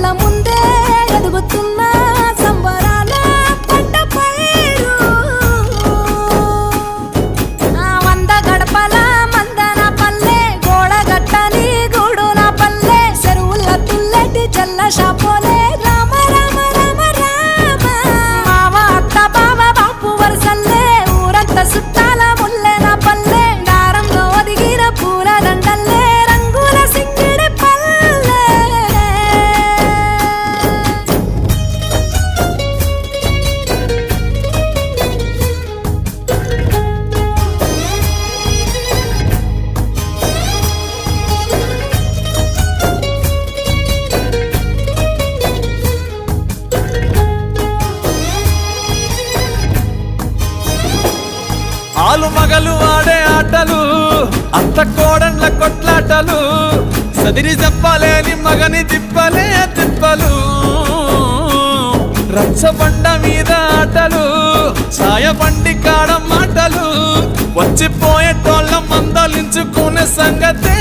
కళ్ళ ముందే ఎదుగుతున్న సంబరాల పంట పైరు వంద గడపల మందన పల్లె గోడగట్టని గూడున పల్లె చెరువుల తుల్లెటి చెల్ల షాపోలే రామ రామ రామ రామ మావ అత్త బావ బాపు వరసల్లే ఊరంత సుట్టాల ముల్లెన పల్లె దారంలో ఒదిగిన పూల దండల్లే రంగుల సింగిడి పల్లె ఆలు మగలు ఆడే ఆటలు అత్త కోడళ్ళ కొట్లాటలు సదిరి చెప్పలేని మగని తిప్పలే తిప్పలు రచ్చబండ మీద ఆటలు సాయబండి కాడ మాటలు వచ్చిపోయేటోళ్ళ మందలించుకునే సంగతే